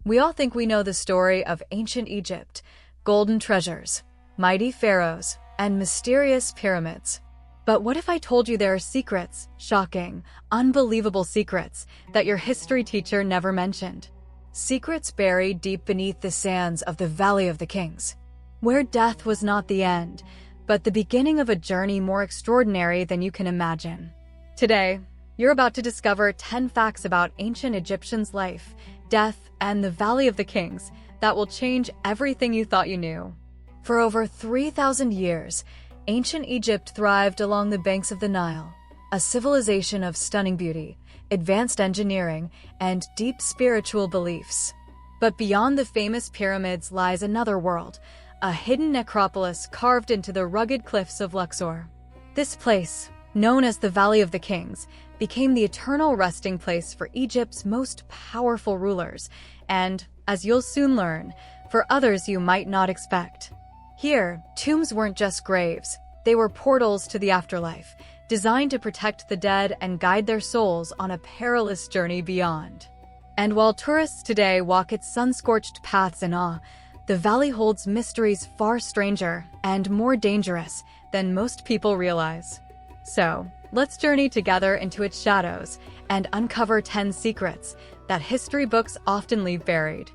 We all think we know the story of ancient Egypt, golden treasures, mighty pharaohs, and mysterious pyramids. But what if I told you there are secrets, shocking, unbelievable secrets, that your history teacher never mentioned? Secrets buried deep beneath the sands of the Valley of the Kings, where death was not the end, but the beginning of a journey more extraordinary than you can imagine. Today, you're about to discover 10 facts about ancient Egyptians' life, death, and the Valley of the Kings that will change everything you thought you knew. For over 3,000 years, ancient Egypt thrived along the banks of the Nile, a civilization of stunning beauty, advanced engineering, and deep spiritual beliefs. But beyond the famous pyramids lies another world, a hidden necropolis carved into the rugged cliffs of Luxor. This place, known as the Valley of the Kings, became the eternal resting place for Egypt's most powerful rulers, and, as you'll soon learn, for others you might not expect. Here, tombs weren't just graves, they were portals to the afterlife, designed to protect the dead and guide their souls on a perilous journey beyond. And while tourists today walk its sun-scorched paths in awe, the valley holds mysteries far stranger and more dangerous than most people realize. So, let's journey together into its shadows and uncover 10 secrets that history books often leave buried.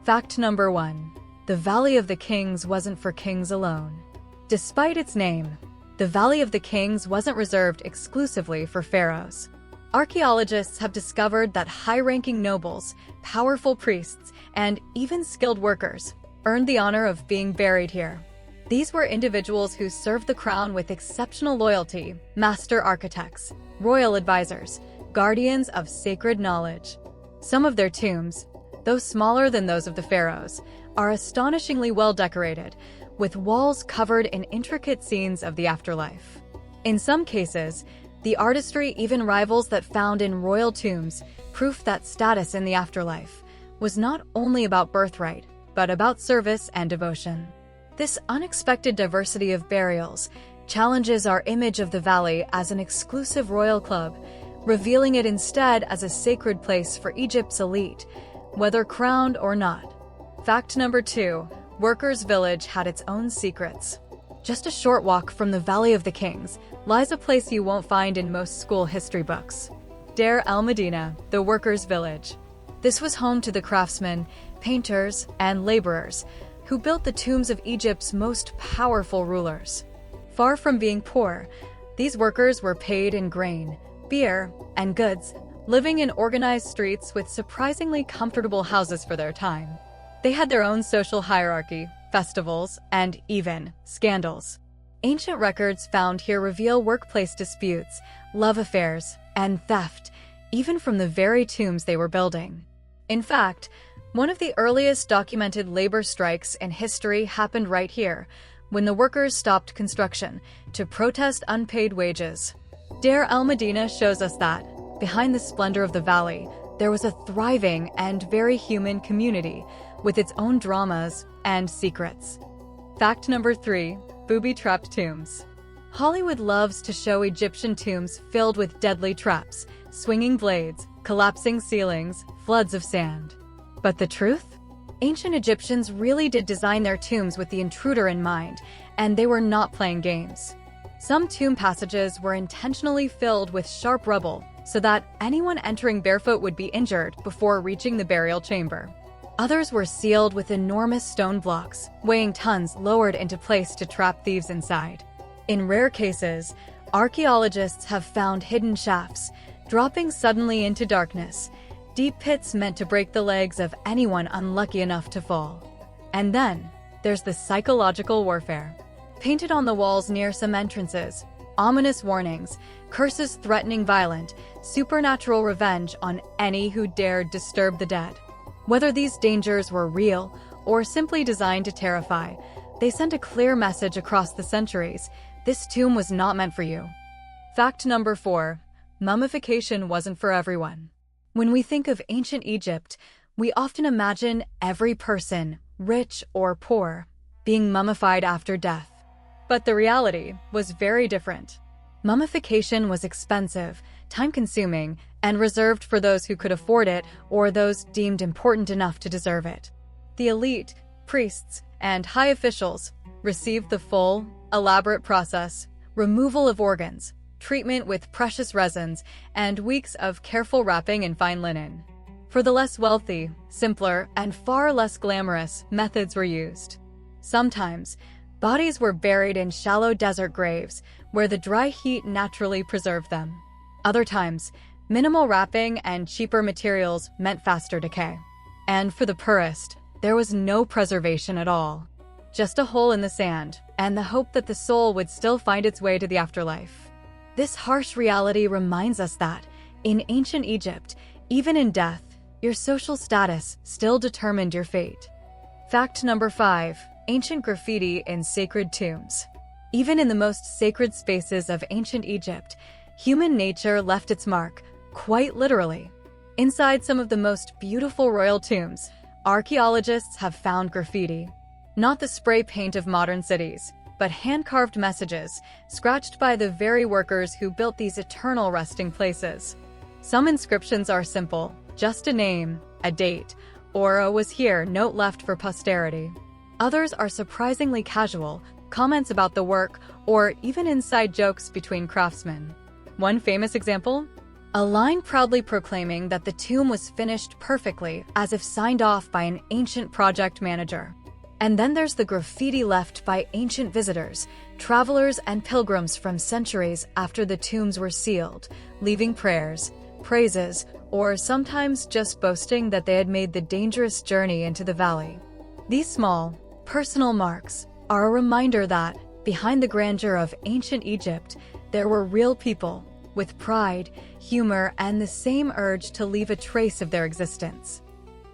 Fact number 1. The Valley of the Kings wasn't for kings alone. Despite its name, the Valley of the Kings wasn't reserved exclusively for pharaohs. Archaeologists have discovered that high-ranking nobles, powerful priests, and even skilled workers earned the honor of being buried here. These were individuals who served the crown with exceptional loyalty, master architects, royal advisors, guardians of sacred knowledge. Some of their tombs, though smaller than those of the pharaohs, are astonishingly well decorated, with walls covered in intricate scenes of the afterlife. In some cases, the artistry even rivals that found in royal tombs, proof that status in the afterlife was not only about birthright, but about service and devotion. This unexpected diversity of burials challenges our image of the valley as an exclusive royal club, revealing it instead as a sacred place for Egypt's elite, whether crowned or not. Fact number 2. Workers' Village had its own secrets. Just a short walk from the Valley of the Kings lies a place you won't find in most school history books. Deir el-Medina, the Workers' Village. This was home to the craftsmen, painters, and laborers who built the tombs of Egypt's most powerful rulers. Far from being poor, these workers were paid in grain, beer, and goods, living in organized streets with surprisingly comfortable houses for their time. They had their own social hierarchy, festivals, and even scandals. Ancient records found here reveal workplace disputes, love affairs, and theft, even from the very tombs they were building. In fact, one of the earliest documented labor strikes in history happened right here, when the workers stopped construction to protest unpaid wages. Deir el-Medina shows us that, behind the splendor of the valley, there was a thriving and very human community, with its own dramas and secrets. Fact number 3. Booby-trapped tombs. Hollywood loves to show Egyptian tombs filled with deadly traps, swinging blades, collapsing ceilings, floods of sand. But the truth? Ancient Egyptians really did design their tombs with the intruder in mind, and they were not playing games. Some tomb passages were intentionally filled with sharp rubble so that anyone entering barefoot would be injured before reaching the burial chamber. Others were sealed with enormous stone blocks, weighing tons, lowered into place to trap thieves inside. In rare cases, archaeologists have found hidden shafts, dropping suddenly into darkness, deep pits meant to break the legs of anyone unlucky enough to fall. And then, there's the psychological warfare. Painted on the walls near some entrances, ominous warnings, curses threatening violent, supernatural revenge on any who dared disturb the dead. Whether these dangers were real or simply designed to terrify, they sent a clear message across the centuries: this tomb was not meant for you. Fact number 4. Mummification wasn't for everyone. When we think of ancient Egypt, we often imagine every person, rich or poor, being mummified after death. But the reality was very different. Mummification was expensive, time-consuming, and reserved for those who could afford it or those deemed important enough to deserve it. The elite, priests, and high officials received the full, elaborate process, removal of organs, treatment with precious resins, and weeks of careful wrapping in fine linen. For the less wealthy, simpler, and far less glamorous methods were used. Sometimes, bodies were buried in shallow desert graves where the dry heat naturally preserved them. Other times, minimal wrapping and cheaper materials meant faster decay. And for the poorest, there was no preservation at all. Just a hole in the sand, and the hope that the soul would still find its way to the afterlife. This harsh reality reminds us that, in ancient Egypt, even in death, your social status still determined your fate. Fact number 5. Ancient graffiti in sacred tombs. Even in the most sacred spaces of ancient Egypt, human nature left its mark, quite literally. Inside some of the most beautiful royal tombs, archaeologists have found graffiti. Not the spray paint of modern cities, but hand-carved messages, scratched by the very workers who built these eternal resting places. Some inscriptions are simple, just a name, a date, or a "was here" note left for posterity. Others are surprisingly casual, comments about the work, or even inside jokes between craftsmen. One famous example? A line proudly proclaiming that the tomb was finished perfectly, as if signed off by an ancient project manager. And then there's the graffiti left by ancient visitors, travelers, and pilgrims from centuries after the tombs were sealed, leaving prayers, praises, or sometimes just boasting that they had made the dangerous journey into the valley. These small, personal marks are a reminder that, behind the grandeur of ancient Egypt, there were real people, with pride, humor, and the same urge to leave a trace of their existence.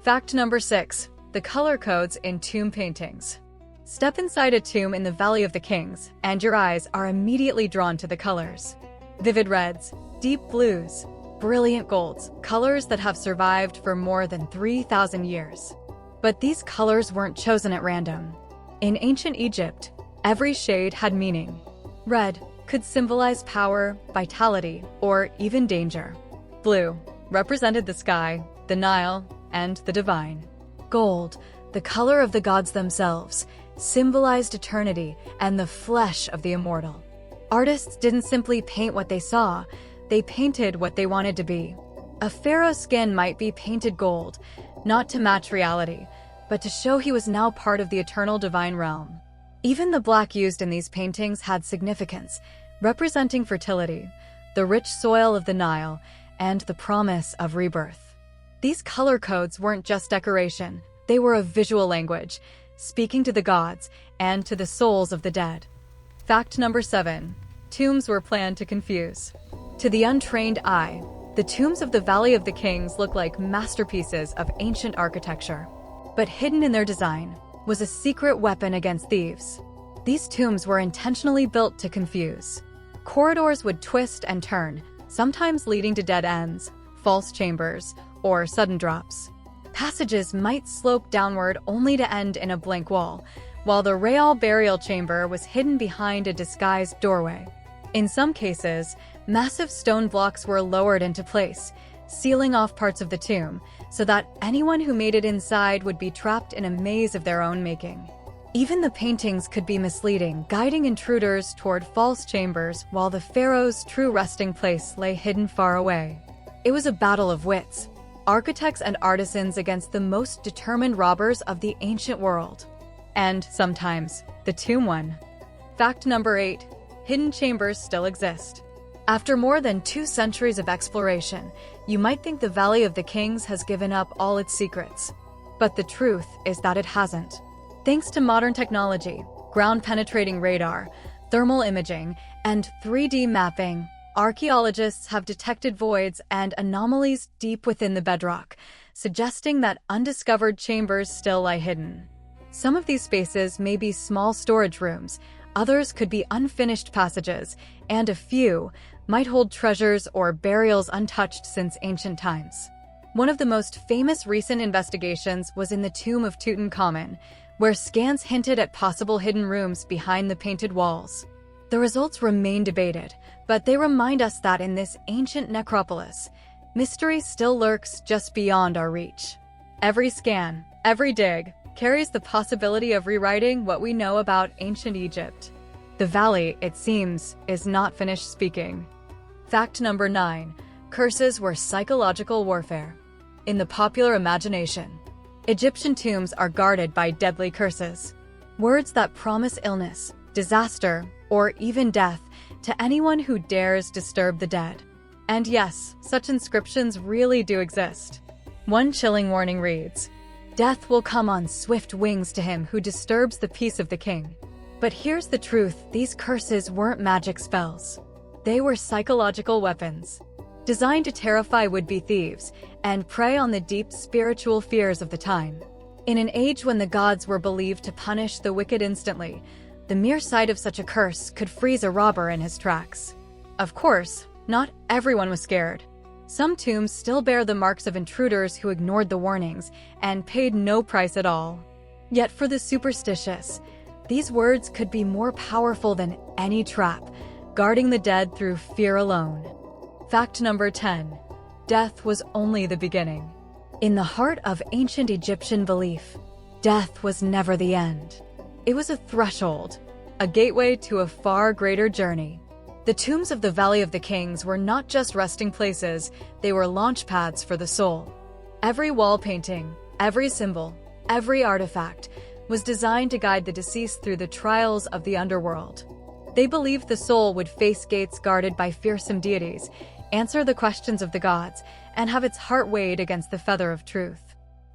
Fact number 6. The color codes in tomb paintings. Step inside a tomb in the Valley of the Kings, and your eyes are immediately drawn to the colors. Vivid reds, deep blues, brilliant golds, colors that have survived for more than 3,000 years. But these colors weren't chosen at random. In ancient Egypt, every shade had meaning. Red could symbolize power, vitality, or even danger. Blue represented the sky, the Nile, and the divine. Gold, the color of the gods themselves, symbolized eternity and the flesh of the immortal. Artists didn't simply paint what they saw, they painted what they wanted to be. A pharaoh's skin might be painted gold, not to match reality, but to show he was now part of the eternal divine realm. Even the black used in these paintings had significance, representing fertility, the rich soil of the Nile, and the promise of rebirth. These color codes weren't just decoration, they were a visual language, speaking to the gods and to the souls of the dead. Fact number 7. Tombs were planned to confuse. To the untrained eye, the tombs of the Valley of the Kings look like masterpieces of ancient architecture. But hidden in their design was a secret weapon against thieves. These tombs were intentionally built to confuse. Corridors would twist and turn, sometimes leading to dead ends, false chambers, or sudden drops. Passages might slope downward only to end in a blank wall, while the real burial chamber was hidden behind a disguised doorway. In some cases, massive stone blocks were lowered into place, sealing off parts of the tomb, so that anyone who made it inside would be trapped in a maze of their own making. Even the paintings could be misleading, guiding intruders toward false chambers while the pharaoh's true resting place lay hidden far away. It was a battle of wits, architects and artisans against the most determined robbers of the ancient world. And sometimes, the tomb won. Fact number 8. Hidden chambers still exist. After more than 2 centuries of exploration, you might think the Valley of the Kings has given up all its secrets. But the truth is that it hasn't. Thanks to modern technology, ground-penetrating radar, thermal imaging, and 3D mapping, archaeologists have detected voids and anomalies deep within the bedrock, suggesting that undiscovered chambers still lie hidden. Some of these spaces may be small storage rooms, others could be unfinished passages, and a few might hold treasures or burials untouched since ancient times. One of the most famous recent investigations was in the tomb of Tutankhamun, where scans hinted at possible hidden rooms behind the painted walls. The results remain debated, but they remind us that in this ancient necropolis, mystery still lurks just beyond our reach. Every scan, every dig, carries the possibility of rewriting what we know about ancient Egypt. The valley, it seems, is not finished speaking. Fact number 9. Curses were psychological warfare. In the popular imagination, Egyptian tombs are guarded by deadly curses. Words that promise illness, disaster, or even death to anyone who dares disturb the dead. And yes, such inscriptions really do exist. One chilling warning reads, "Death will come on swift wings to him who disturbs the peace of the king." But here's the truth, these curses weren't magic spells. They were psychological weapons, designed to terrify would-be thieves and prey on the deep spiritual fears of the time. In an age when the gods were believed to punish the wicked instantly, the mere sight of such a curse could freeze a robber in his tracks. Of course, not everyone was scared. Some tombs still bear the marks of intruders who ignored the warnings and paid no price at all. Yet for the superstitious, these words could be more powerful than any trap, guarding the dead through fear alone. Fact number 10. Death was only the beginning. In the heart of ancient Egyptian belief, death was never the end. It was a threshold, a gateway to a far greater journey. The tombs of the Valley of the Kings were not just resting places, they were launch pads for the soul. Every wall painting, every symbol, every artifact was designed to guide the deceased through the trials of the underworld. They believed the soul would face gates guarded by fearsome deities, answer the questions of the gods, and have its heart weighed against the feather of truth.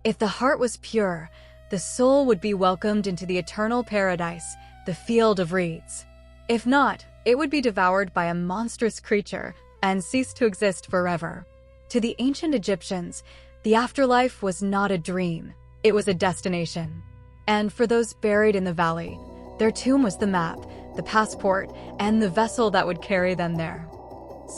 If the heart was pure, the soul would be welcomed into the eternal paradise, the field of reeds. If not, it would be devoured by a monstrous creature and cease to exist forever. To the ancient Egyptians, the afterlife was not a dream, it was a destination. And for those buried in the valley, their tomb was the map, the passport, and the vessel that would carry them there.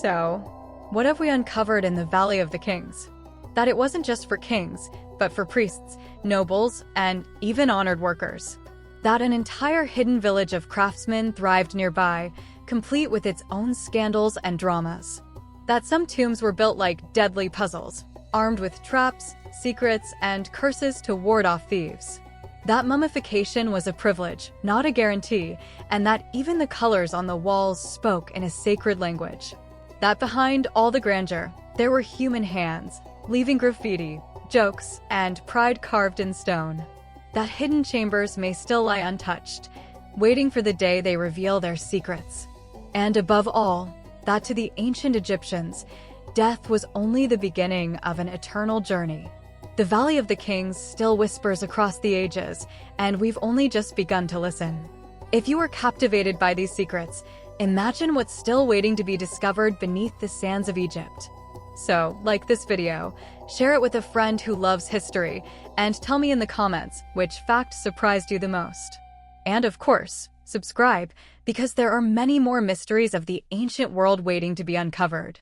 So, what have we uncovered in the Valley of the Kings? That it wasn't just for kings, but for priests, nobles, and even honored workers. That an entire hidden village of craftsmen thrived nearby, complete with its own scandals and dramas. That some tombs were built like deadly puzzles, armed with traps, secrets, and curses to ward off thieves. That mummification was a privilege, not a guarantee, and that even the colors on the walls spoke in a sacred language. That behind all the grandeur, there were human hands, leaving graffiti, jokes, and pride carved in stone. That hidden chambers may still lie untouched, waiting for the day they reveal their secrets. And above all, that to the ancient Egyptians, death was only the beginning of an eternal journey. The Valley of the Kings still whispers across the ages, and we've only just begun to listen. If you were captivated by these secrets, imagine what's still waiting to be discovered beneath the sands of Egypt. So, like this video, share it with a friend who loves history, and tell me in the comments which fact surprised you the most. And of course, subscribe, because there are many more mysteries of the ancient world waiting to be uncovered.